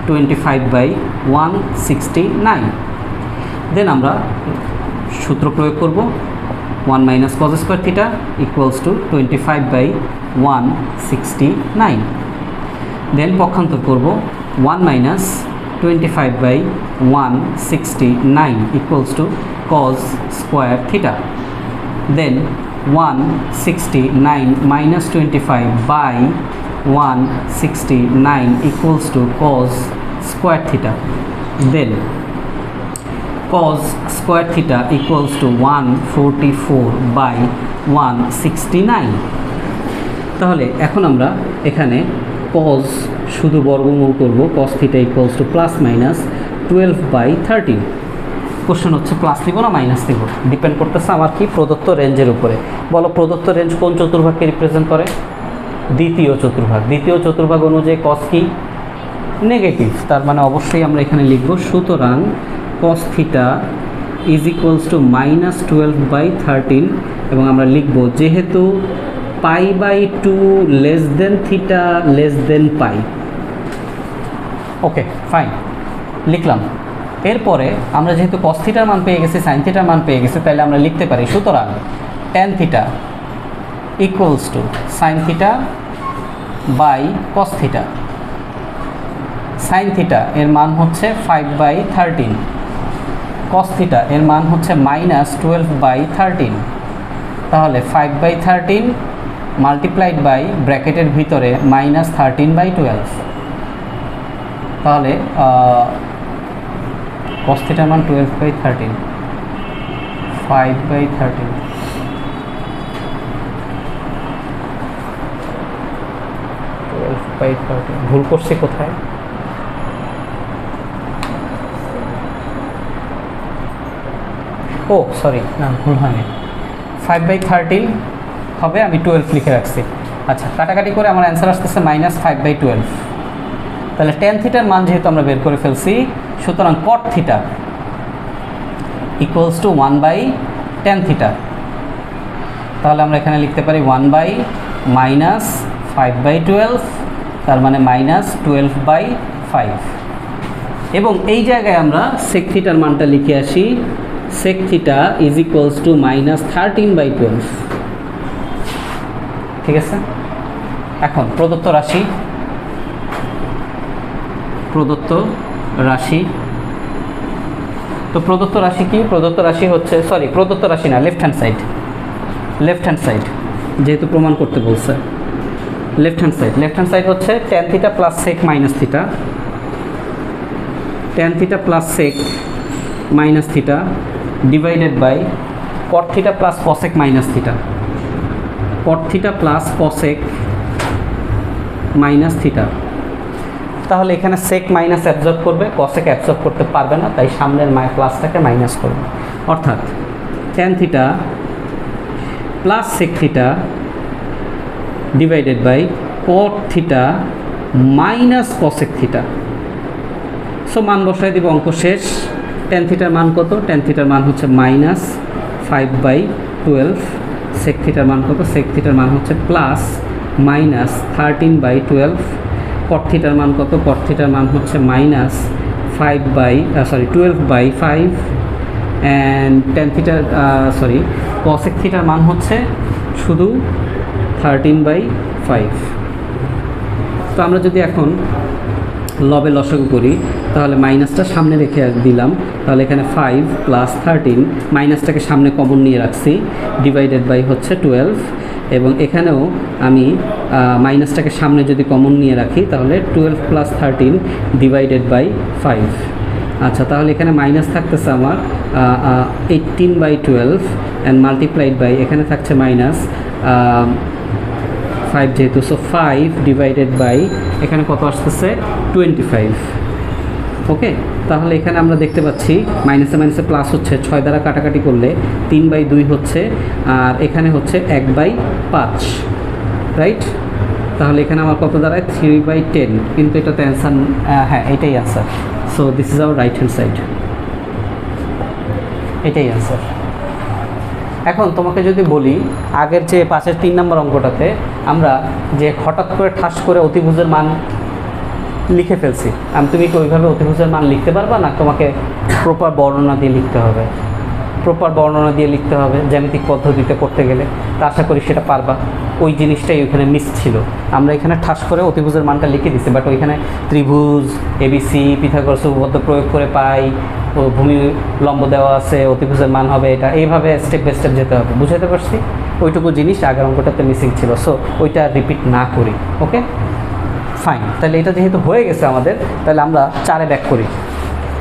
25/169। দেন আমরা সূত্র প্রয়োগ করব, 1 - cos² θ = 25/169। দেন পক্ষান্তর করব, 1 - 25/169 = cos² θ। দেন 169 - 25/169 = cos² θ। দেন cos² θ = 144/169। তাহলে এখন আমরা এখানে cos শুধু বর্গমূল করব, cos θ = ±12/13। কোশ্চেন হচ্ছে প্লাস দিব না মাইনাস দিব, ডিপেন্ড করতেছে আমার কি প্রদত্ত রেঞ্জের উপরে। বলো প্রদত্ত রেঞ্জ কোন চতুর্ভাগকে রিপ্রেজেন্ট করে? দ্বিতীয় চতুর্ভাগ। দ্বিতীয় চতুর্ভাগ অনুযায়ী cos কি? নেগেটিভ, তার মানে অবশ্যই আমরা এখানে লিখব সুতরাং cos θ = -12/13 এবং আমরা লিখব যেহেতু π/2 θ π। ওকে, ফাইন, লিখলাম। এরপরে আমরা যেহেতু cos θ মান পেয়ে গেছি, sin θ মান পেয়ে গেছি, তাহলে আমরা লিখতে পারি সুতরাং tan θ = sin θ / cos θ। sin θ এর মান হচ্ছে 5/13, cos θ এর মান হচ্ছে -12/13। তাহলে 5/13 মাল্টিপ্লাইড বাই ব্র্যাকেটের ভিতরে -13/12, তাহলে cos থিটার মান 12/13, 5/13, ভুল করছি কোথায়? ও সরি, না ভুল হয়নি, 5/13 হবে, আমি 12 লিখে রাখছি। আচ্ছা, কাটাকাটি করে আমার অ্যান্সার আসতেছে -5/12। তাহলে tan থিটার মান যেহেতু আমরা বের করে ফেলছি, সুতরাং cot theta equals two 1/tan theta. তাহলে আমরা এখানে লিখতে পারি 1/-5/12, তার মানে -12/5। এবং এই জায়গায় আমরা sec থিটার মানটা লিখে আসি, sec theta is equals to -13/12। ঠিক আছে। এখন প্রদত্ত রাশি তো প্রদত্ত রাশি কি? প্রদত্ত রাশি হচ্ছে, সরি প্রদত্ত রাশি না, লেফট হ্যান্ড সাইড যেহেতু প্রমাণ করতে বলছে, লেফট হ্যান্ড সাইড হচ্ছে tan theta plus sec minus theta, tan theta plus sec minus theta divided by cot theta plus cosec minus theta, cot theta plus cosec minus theta. তাহলে এখানে sec minus absorb করবে, cosec absorb করতে পারবে না, তাই সামনের প্লাসটাকে minus করবে। অর্থাৎ tan theta plus sec theta divided by cot theta minus cosec theta. So মান বসাই দিব, অঙ্ক শেষ। tan থিটার মান কত? tan থিটার মান হচ্ছে -5/12। sec থিটার মান কত? sec থিটার মান হচ্ছে +-13/12। cot থিটার মান কত? cot থিটার মান হচ্ছে -12/5 অ্যান্ড tan থিটার cosec থিটার মান হচ্ছে শুধু 13/5। তো আমরা যদি এখন লবে লসাগু করি, তাহলে মাইনাসটা সামনে রেখে দিলাম, তাহলে এখানে 5 + 13, মাইনাসটাকে সামনে কমন নিয়ে রাখছি, ডিভাইডেড বাই হচ্ছে 12, এবং এখানেও আমি মাইনাসটাকে সামনে যদি কমন নিয়ে রাখি, তাহলে 12 + 13 ডিভাইডেড বাই 5। আচ্ছা, তাহলে এখানে মাইনাস থাকতেছে আমার 18/12 অ্যান্ড মাল্টিপ্লাইড বাই, এখানে থাকছে -5 যেহেতু, সো 5 ডিভাইডেড বাই এখানে কত আসতেছে? 25। ওকে, তাহলে এখানে আমরা দেখতে পাচ্ছি মাইনাসে মাইনাসে প্লাস হচ্ছে, 6 দ্বারা কাটাকাটি করলে 3/2 হচ্ছে, আর এখানে হচ্ছে 1/5, রাইট? তাহলে এখানে আমার কত দাঁড়ায়? 3/10, কিন্তু এটা তো অ্যান্সার, হ্যাঁ এটাই answer. So this is hour right hand side, এটাই অ্যান্সার। এখন তোমাকে যদি বলি, আগের যে 5-এর 3 নম্বর অঙ্কটাতে আমরা যে হঠাৎ করে ঠাস করে অতিভুজের মান লিখে ফেলছি, তুমি কি ওইভাবে অতিভুজের মান লিখতে পারবা না? তোমাকে প্রপার বর্ণনা দিয়ে লিখতে হবে, জ্যামিতিক পদ্ধতিতে করতে গেলে। তা আশা করি সেটা পারবা। ওই জিনিসটাই ওইখানে মিস ছিল। আমরা এখানে ঠাস করে অতিভুজের মানটা লিখে দিচ্ছি, বাট ওইখানে ত্রিভুজ, এবিসি, পিথাগোরাস উপপাদ্য প্রয়োগ করে পাই, ও ভূমি লম্ব দেওয়া আছে, অতিভুজের মান হবে এটা, এইভাবে স্টেপ বাই স্টেপ যেতে হবে। বুঝাতে পারছি? ওইটুকু জিনিস আগের অঙ্কটাতে মিসিং ছিল, সো ওইটা রিপিট না করি। Okay fine. তাহলে এটা যেহেতু হয়ে গেছে আমাদের, তাহলে আমরা 4-এ ব্যাক করি।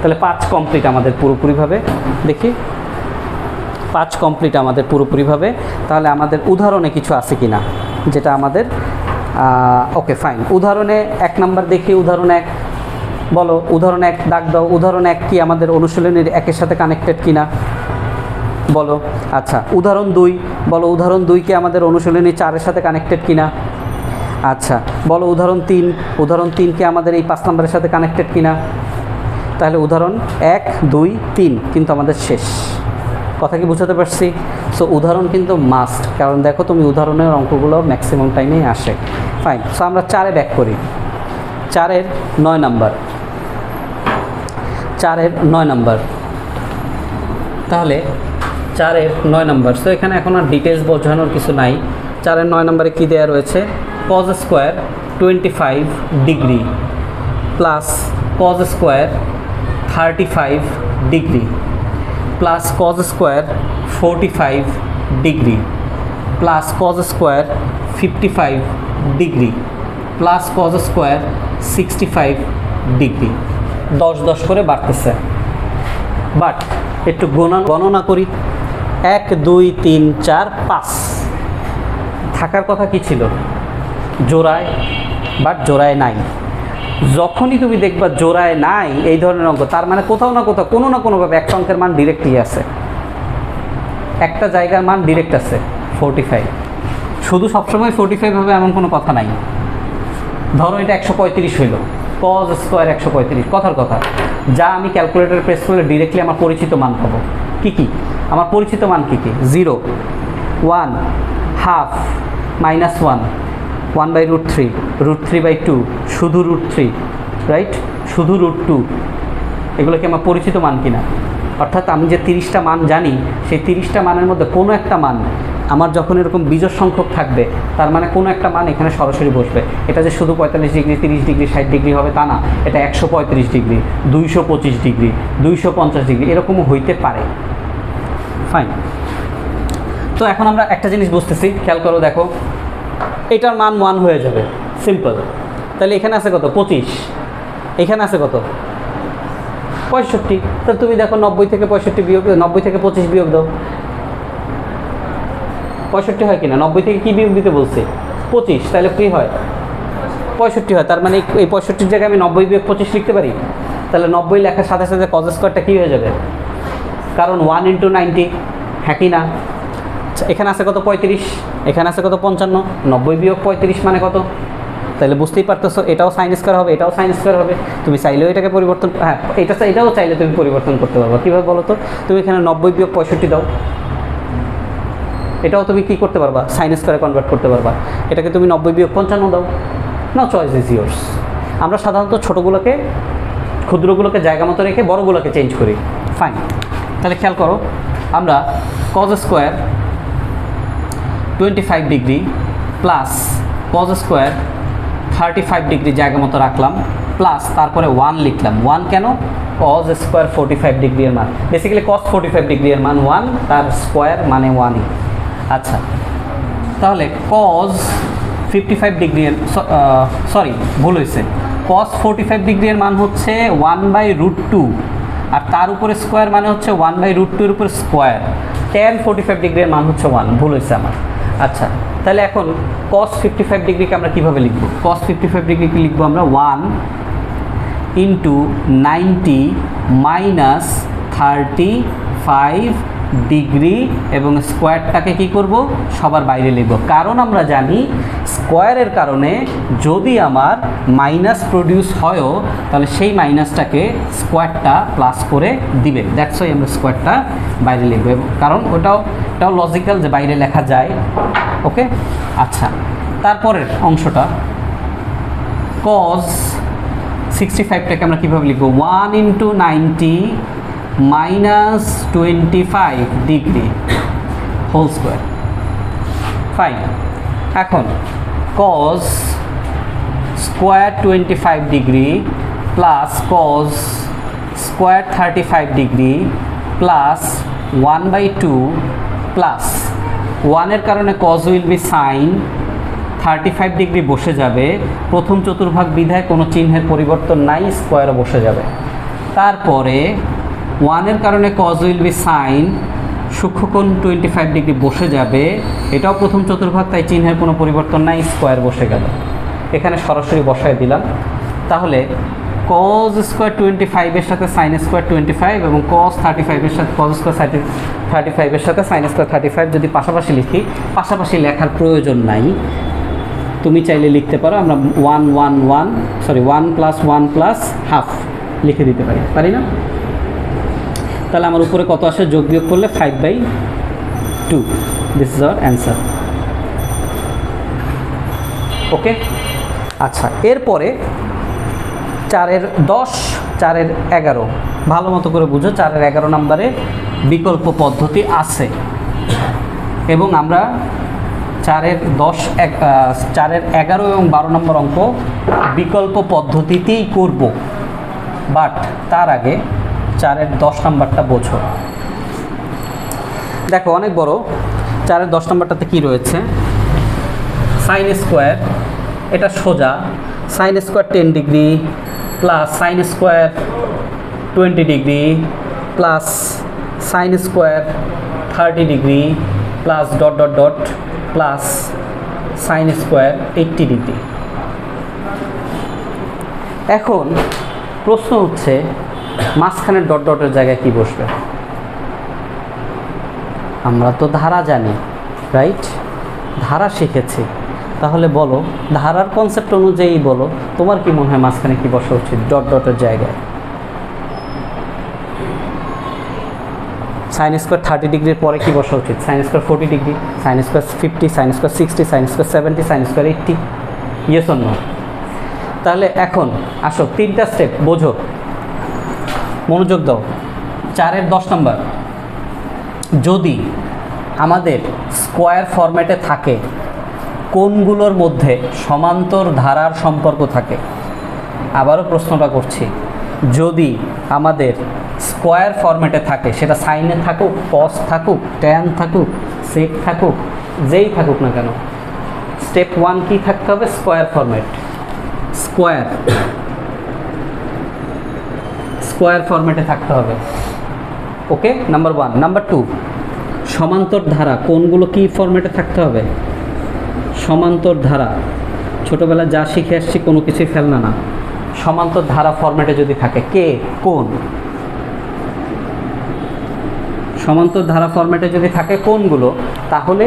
তাহলে 5 কমপ্লিট আমাদের পুরোপুরিভাবে। দেখি 5 কমপ্লিট আমাদের পুরোপুরিভাবে। তাহলে আমাদের উদাহরণে কিছু আছে কি না, যেটা আমাদের ওকে ফাইন। উদাহরণে 1 নাম্বার দেখি। উদাহরণ 1 বলো, উদাহরণ 1 দাগ দাও। উদাহরণ 1 কি আমাদের অনুশীলনীর 1-এর সাথে কানেক্টেড কিনা বলো। আচ্ছা, উদাহরণ 2 বলো, উদাহরণ 2 কি আমাদের অনুশীলনী 4-এর সাথে কানেক্টেড কিনা। আচ্ছা বলো, উদাহরণ 3, উদাহরণ 3 কি আমাদের এই 5 নম্বরের সাথে কানেক্টেড কিনা। তাহলে উদাহরণ 1, 2, 3 কিন্তু আমাদের শেষ। কথা কি বুঝাতে পারছি? সো উদাহরণ কিন্তু মাস্ট, কারণ দেখো তুমি উদাহরণের অঙ্কগুলো ম্যাক্সিমাম টাইমেই আসে। ফাইন। সো আমরা 4-এ ব্যাক করি। 4-এর 9 নাম্বার, 4-এর 9 নাম্বার। তাহলে 4-এর 9 নাম্বার। সো এখানে এখন আর ডিটেলস বোঝানোর কিছু নাই। 4-এর 9 নম্বরে কী দেওয়া রয়েছে? cos square 25 degree plus cos square 35 degree plus cos square 45 degree plus cos square 55 degree plus cos square 65 degree 10 করে বাড়তেছে। বাট একটু গণনা করি, 1 2 3 4 5 থাকার কথা কি ছিল? জোড়ায়, বাট জোড়ায় নাই। যখনই তুমি দেখবা জোড়ায় নাই এই ধরনের অঙ্ক, তার মানে কোথাও না কোথাও কোনো না কোনোভাবে একটা অঙ্কের মান ডিরেক্টলি আছে, একটা জায়গার মান ডিরেক্ট আছে 45। শুধু সবসময় 45 হবে এমন কোনো কথা নাই। ধরো এটা 135 হইল, কজ স্কোয়ার 135, কথার কথা। যা আমি ক্যালকুলেটর প্রেস করলে ডিরেক্টলি আমার পরিচিত মান পাবো। কী কী আমার পরিচিত মান কী কী? 0, 1, হাফ, -1, 1/√3, √3/2, শুধু √3, রাইট, শুধু √2, এগুলো কি আমার পরিচিত মান কিনা? অর্থাৎ আমি যে 30টা মান জানি, সেই 30টা মানের মধ্যে কোনো একটা মান আমার যখন এরকম বিজোড় সংখ্যক থাকবে, তার মানে কোনো একটা মান এখানে সরাসরি বসবে। এটা যে শুধু 45 ডিগ্রি, 30 ডিগ্রি, 60 ডিগ্রি হবে তা না, এটা 135 ডিগ্রি, 225 ডিগ্রি, 250 ডিগ্রি, এরকমও হইতে পারে। ফাইন। তো এখন আমরা একটা জিনিস বুঝতেছি, খেয়াল করো, দেখো এটার মান 1 হয়ে যাবে, সিম্পল। তাহলে এখানে আছে কত? 25, এখানে আছে কত? 65। তাহলে তুমি দেখো 90 থেকে 65 বিয়োগ, 90 থেকে 25 বিয়োগ দাও, 65 হয় কিনা? 90 থেকে কি বিয়োগ দিতে বলছে? 25, তাহলে কি হয়? 65 হয়। তার মানে এই 65 জায়গায় আমি 90 বিয়োগ 25 লিখতে পারি। তাহলে 90 লেখার সাথে সাথে কজ স্কোয়ারটা কী হয়ে যাবে? কারণ 1 × 90, হ্যাঁ কি না? এখানে আছে কত? 35, এখানে আছে কত? 55, 90 বিয়োগ 35 মানে কত? তাহলে বুঝতেই পারতেছো, এটাও সাইন স্কোয়ার হবে, এটাও সাইন স্কোয়ার হবে। তুমি চাইলেও এটাকে পরিবর্তন, হ্যাঁ এটাও চাইলে তুমি পরিবর্তন করতে পারবে। কীভাবে বলো তো? তুমি এখানে 90 বিয়োগ 65 দাও, এটাও তুমি কী করতে পারবা? সাইন স্কোয়ারে কনভার্ট করতে পারবা। এটাকে তুমি 90 বিয়োগ 55 দাও, নাও চয়েস ইজ ইয়োর্স। আমরা সাধারণত ছোটোগুলোকে, ক্ষুদ্রগুলোকে জায়গা মতো রেখে বড়গুলোকে চেঞ্জ করি। ফাইন। তাহলে খেয়াল করো, আমরা cos square 25 degree plus cos square 35 degree জায়গা মতো রাখলাম, প্লাস তারপরে 1 লিখলাম। 1 কেন? কজ স্কোয়ার 45 ডিগ্রি এর মান, বেসিক্যালি কজ 45 ডিগ্রি এর মান 1, তার স্কোয়ার মানে 1ই। আচ্ছা, তাহলে কজ 55 ডিগ্রি এর, সরি ভুল হয়েছে, কজ 45 ডিগ্রি এর মান হচ্ছে 1/√2, আর তার উপরে স্কোয়ার মানে হচ্ছে 1/√2 এর উপরে স্কোয়ার। tan 45 ডিগ্রি এর মান হচ্ছে 1, ভুল হয়েছে আমার। আচ্ছা, তাহলে এখন cos 55 ডিগ্রিকে আমরা কীভাবে লিখব? cos 55 ডিগ্রিকে লিখবো আমরা 1 × 90 - 35 ডিগ্রি, এবং স্কোয়ারটাকে কী করব? সবার বাইরে লিখব। কারণ আমরা জানি স্কোয়ারের কারণে যদি আমার মাইনাস প্রডিউস হয়ও, তাহলে সেই মাইনাসটাকে স্কোয়ারটা প্লাস করে দিবে। দ্যাটস ওয়াই আমরা স্কোয়ারটা বাইরে লিখব, কারণ ওটাও লজিক্যাল যে বাইরে লেখা যায়। ওকে, আচ্ছা, তারপরের অংশটা cos 65টাকে আমরা কীভাবে লিখব? 1 × 90 - 25 ডিগ্রি হোল স্কোয়ার। ফাইন। এখন cos square 25 degree plus cos square 35 degree plus 1/2 plus 1-এর কারণে cos will be sine 35 degree বসে যাবে, প্রথম চতুর্ভাগ বিধায় কোনো চিহ্নের পরিবর্তন নাই, স্কোয়ারও বসে যাবে। তারপরে 1-এর কারণে cos উইল বি সাইন সূক্ষ্মকোণ 25 ডিগ্রি বসে যাবে, এটাও প্রথম চতুর্ভাগ, তাই চিহ্নের কোনো পরিবর্তন নাই, স্কোয়ার বসে গেল। এখানে সরাসরি বসায় দিলাম। তাহলে cos স্কোয়ার 25 এর সাথে সাইন স্কোয়ার 25 এবং cos 35 এর সাথে cos স্কোয়ার 35 এর সাথে সাইন স্কোয়ার 35 যদি পাশাপাশি লিখি, পাশাপাশি লেখার প্রয়োজন নাই, তুমি চাইলে লিখতে পারো। আমরা 1 + 1 + হাফ লিখে দিতে পারি না? তাহলে আমার উপরে কত আসে? যোগ বিয়োগ করলে 5/2। This is our answer. Okay, আচ্ছা, এরপরে 4-এর 10, 4-এর 11, ভালো মতো করে বুঝো। 4-এর 11 নম্বরে বিকল্প পদ্ধতি আছে, এবং আমরা 4-এর 10, 4-এর 11 এবং 12 নম্বর অঙ্ক বিকল্প পদ্ধতিতেই করব। বাট তার আগে 4-এর 10 নম্বরটা বোঝো। দেখো অনেক বড়, 4-এর 10 নম্বরটাতে কি রয়েছে? সাইন স্কোয়ার, এটা সোজা, sine square 10 degree plus sine square 20 degree plus sine square 30 degree plus dot dot dot plus sine square 80 degree. এখন প্রশ্ন হচ্ছে মাঝখানের ডট ডটের জায়গায় কি বসবে? আমরা তো ধারা জানি, রাইট? ধারা শিখেছি, তাহলে বলো ধারার কনসেপ্ট অনুযায়ী বলো তোমার কি মনে হয় মাঝখানে কি বসা উচিত ডট ডটের জায়গায়? সাইন স্কোয়ার 30 ডিগ্রির পরে কি বসা উচিত? Sine square 40 degree, sine square 50, sine square 60, sine square 70, sine square 80। Yes or no? তাহলে এখন আসো 3টা স্টেপ বোঝো, মনোযোগ দাও। 4-এর 10 নম্বর, যদি আমাদের স্কোয়ার ফরম্যাটে থাকে কোণগুলোর মধ্যে সমান্তর ধারার সম্পর্ক থাকে। আবারও প্রশ্নটা করছি, যদি আমাদের স্কোয়ার ফরম্যাটে থাকে, সেটা সাইনে থাকুক, কস থাকুক, ট্যান থাকুক, সেক থাকুক, যেই থাকুক না কেন, স্টেপ 1 কি থাকতে হবে? স্কোয়ার ফরম্যাট, স্কোয়ার ফরম্যাটে থাকতে হবে। ওকে, নাম্বার 1। নাম্বার 2, সমান্তর ধারা কোণগুলো কি ফরম্যাটে থাকতে হবে? সমান্তর ধারা, ছোটোবেলা যা শিখে আসছি কোনো কিছুই ফেলনা না। সমান্তর ধারা ফরম্যাটে যদি থাকে, কে? কোণ। সমান্তর ধারা ফরম্যাটে যদি থাকে কোণগুলো, তাহলে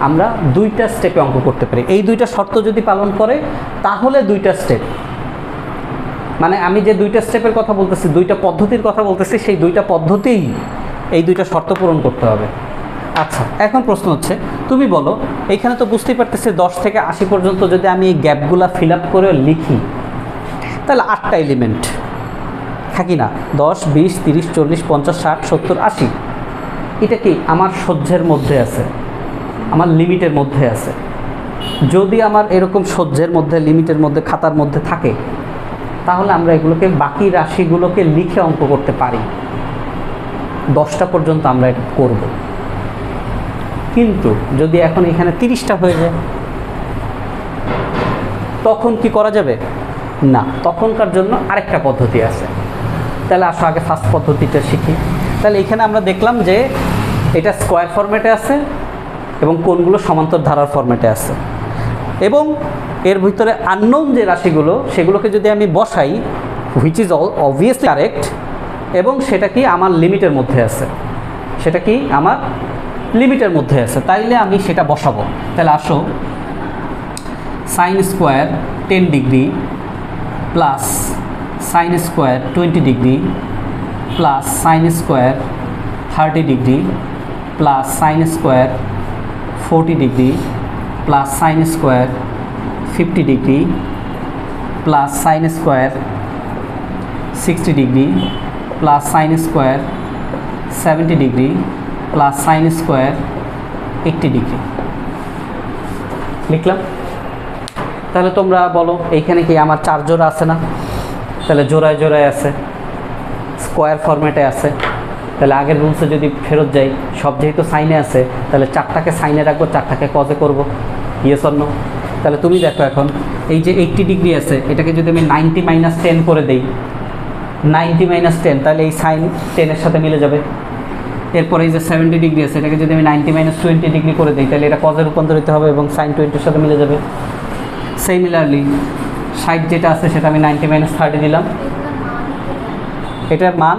আমরা 2টা স্টেপে অঙ্ক করতে পারি। এই 2টা শর্ত যদি পালন করে তাহলে 2টা স্টেপ, মানে আমি যে 2টা স্টেপের কথা বলতেছি, 2টা পদ্ধতির কথা বলতেছি, সেই 2টা পদ্ধতিই এই 2টা শর্ত পূরণ করতে হবে। আচ্ছা, এখন প্রশ্ন হচ্ছে, তুমি বলো এইখানে তো বুঝতেই পারতেছি 10 থেকে 80 পর্যন্ত যদি আমি এই গ্যাপগুলা ফিল আপ করে লিখি তাহলে 8টা এলিমেন্ট থাকি না? 10, 20, 30, 40, 50, 60, 70, 80। এটা কি আমার সহ্যের মধ্যে আছে, আমার লিমিটের মধ্যে আছে। যদি আমার এরকম সহ্যের মধ্যে, লিমিটের মধ্যে, খাতার মধ্যে থাকে, তাহলে আমরা এগুলোকে, বাকি রাশিগুলোকে লিখে অঙ্ক করতে পারি। 10টা পর্যন্ত আমরা এটা করব। কিন্তু যদি এখন এখানে 30টা হয়ে যায়, তখন কি করা যাবে? না, তখনকার জন্য আরেকটা পদ্ধতি আছে। তাহলে আসো আগে ফার্স্ট পদ্ধতিটা শিখি। তাহলে এখানে আমরা দেখলাম যে এটা স্কোয়ার ফরম্যাটে আছে এবং কোণগুলো সমান্তর ধারার ফরম্যাটে আছে, এবং এর ভিতরে আননোন যে রাশিগুলো, সেগুলোকে যদি আমি বসাই, হুইচ ইজ অবভিয়াসলি কারেক্ট, এবং সেটা কি আমার লিমিটের মধ্যে আছে, সেটা কি আমার লিমিটের মধ্যে আছে, তাইলে আমি সেটা বসাবো। তাহলে আসো, sine square 10 degree plus sine square 20 degree plus sine square 30 degree plus sine square 40 degree plus sine square 50 degree plus sine square 60 degree plus sine square 70 degree plus sine square 80 degree লিখলাম। তাহলে তোমরা বলো এইখানে কি আমার 4 জোড়া আছে না? তাহলে জোড়ায় জোড়ায় আছে, স্কোয়ার ফরম্যাটে আছে। তাহলে আগের রুলসে যদি ফেরত যাই, সব যেহেতু সাইনে আছে, তাহলে 4টাকে সাইনে রাখবো, 4টাকে কজে করব। Yes or no? তাহলে তুমি দেখো এখন এই যে 80 ডিগ্রি আছে, এটাকে যদি আমি 90 - 10 করে দেই, 90 - 10, তাহলে এই সাইন 10-এর সাথে মিলে যাবে। এরপরে এই যে 70 ডিগ্রি আছে, এটাকে যদি আমি 90 - 20 ডিগ্রি করে দিই, তাহলে এটা কজে রূপান্তরিত হবে এবং সাইন 20-এর সাথে মিলে যাবে। সিমিলারলি 60 যেটা আছে সেটা আমি 90 - 30 দিলাম, এটার মান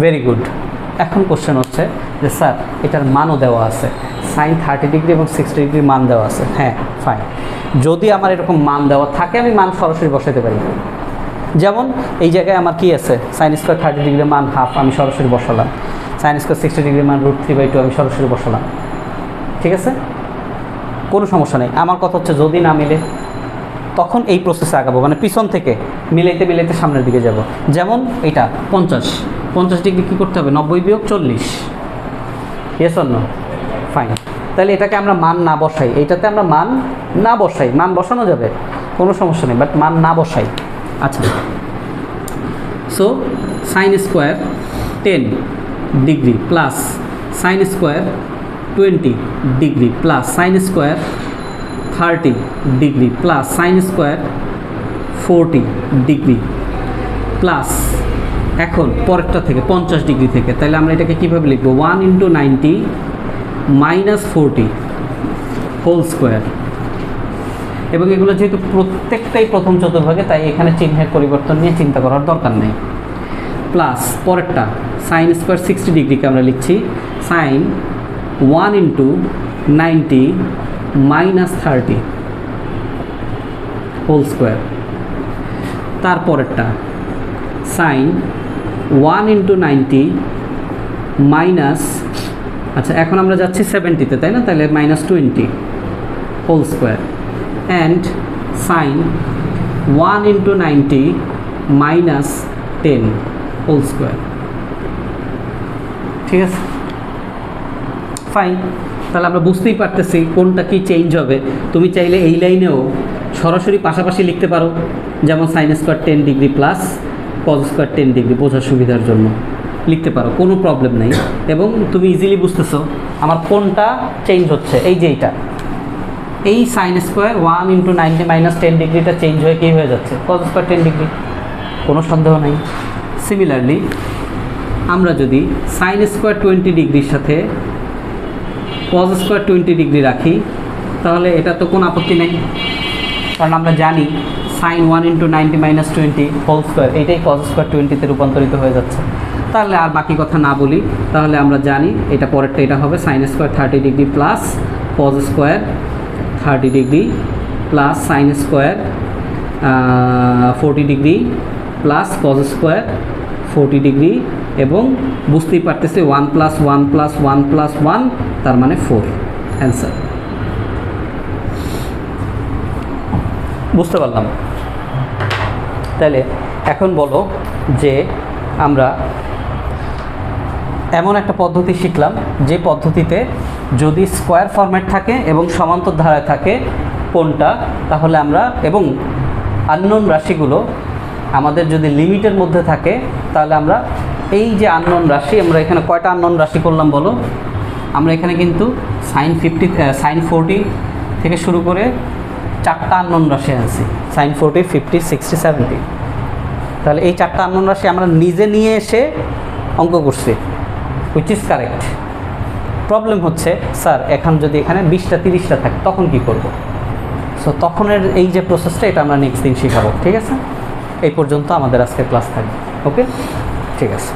ভেরি গুড। এখন কোশ্চেন হচ্ছে যে স্যার এটার মানও দেওয়া আছে, সাইন 30 ডিগ্রি এবং 60 ডিগ্রি মান দেওয়া আছে। হ্যাঁ, ফাইন। যদি আমার এরকম মান দেওয়া থাকে, আমি মান সরাসরি বসাতে পারি। যেমন এই জায়গায় আমার কি আছে, সাইন স্কোয়ার 30 ডিগ্রির মান হাফ, আমি সরাসরি বসালাম। সাইন স্কোয়ার 60 ডিগ্রির মান √3/2, আমি সরাসরি বসালাম। ঠিক আছে, কোনো সমস্যা নেই। আমার কথা হচ্ছে যদি না মিলে, তখন এই প্রসেসে আগাবো, মানে পিছন থেকে মিলাইতে মিলাইতে সামনের দিকে যাব। যেমন এটা 50 ডিগ্রি কী করতে হবে? 90 - 40। Yes or no? ফাইন। তাহলে এটাকে আমরা মান না বসাই, এইটাতে আমরা মান না বসাই। মান বসানো যাবে, কোনো সমস্যা নেই, বাট মান না বসাই। আচ্ছা, so sine square 10 degree plus sine square 20 degree plus sine square 30 degree plus sine square 40 degree plus এখন পরেরটা থেকে 50 ডিগ্রি থেকে, তাহলে আমরা এটাকে কীভাবে লিখবো? 1 × 90 মাইনাস 40 হোল স্কোয়ার। এবং এগুলো যেহেতু প্রত্যেকটাই প্রথম চতুর্ভাগে, তাই এখানে চিহ্নের পরিবর্তন নিয়ে চিন্তা করার দরকার নেই। প্লাস পরেরটা সাইন স্কোয়ার 60 ডিগ্রিকে আমরা লিখছি সাইন 1 × 90 মাইনাস 30 হোল স্কোয়ার। তারপরেরটা সাইন 1 × 90 মাইনাস, আচ্ছা এখন আমরা যাচ্ছি 70-তে, তাই না? তাহলে minus 20 whole square and sine 1 × 90 minus 10 whole square. ঠিক আছে, ফাইন। তাহলে আমরা বুঝতেই পারতেছি কোনটা কি চেঞ্জ হবে। তুমি চাইলে এই লাইনেও সরাসরি পাশাপাশি লিখতে পারো, যেমন sine square 10 degree plus cos square 10 degree, বোঝার সুবিধার জন্য লিখতে পারো, কোনো প্রবলেম নেই। এবং তুমি ইজিলি বুঝতেছো আমার কোনটা চেঞ্জ হচ্ছে। এই যে এই সাইন স্কোয়ার 1 × 90 মাইনাস 10 ডিগ্রিটা চেঞ্জ হয়ে কী হয়ে যাচ্ছে? কজ স্কোয়ার 10 ডিগ্রি, কোনো সন্দেহ নেই। সিমিলারলি আমরা যদি সাইন স্কোয়ার 20 ডিগ্রির সাথে কজ স্কোয়ার 20 ডিগ্রি রাখি, তাহলে এটা তো কোনো আপত্তি নেই, কারণ আমরা জানি সাইন 1 × 90 মাইনাস 20 হোল স্কোয়ার এইটাই কজ স্কোয়ার 20-তে রূপান্তরিত হয়ে যাচ্ছে। তাহলে আর বাকি কথা না বলি, তাহলে আমরা জানি এটা পরেরটা এটা হবে sine square 30 degree plus cos square 30 degree plus sine square 40 degree plus cos square 40 degree, এবং বুঝতেই পারতেছি 1 + 1 + 1 + 1 তার মানে 4 অ্যান্সার। বুঝতে পারলাম? তাহলে এখন বলো যে আমরা এমন একটা পদ্ধতি শিখলাম যে পদ্ধতিতে যদি স্কোয়ার ফরম্যাট থাকে এবং সমান্তর ধারায় থাকে কোনটা, তাহলে আমরা, এবং আননোন রাশিগুলো আমাদের যদি লিমিটের মধ্যে থাকে, তাহলে আমরা এই যে আননোন রাশি, আমরা এখানে কয়টা আননোন রাশি করলাম বলো? আমরা এখানে কিন্তু সাইন 40 থেকে শুরু করে 4টা আননোন রাশি আনছি, সাইন 40, 50, 60, 70। তাহলে এই 4টা আননোন রাশি আমরা নিজে নিয়ে এসে অঙ্ক করছি, হুইচ ইজ কারেক্ট। প্রবলেম হচ্ছে স্যার এখন যদি এখানে 20টা 30টা থাকে তখন কি করব? সো তখনের এই যে প্রসেসটা, এটা আমরা নেক্সট দিন শেখাবো। ঠিক আছে, এই পর্যন্ত আমাদের আজকের ক্লাস থাকবে। ওকে, ঠিক আছে।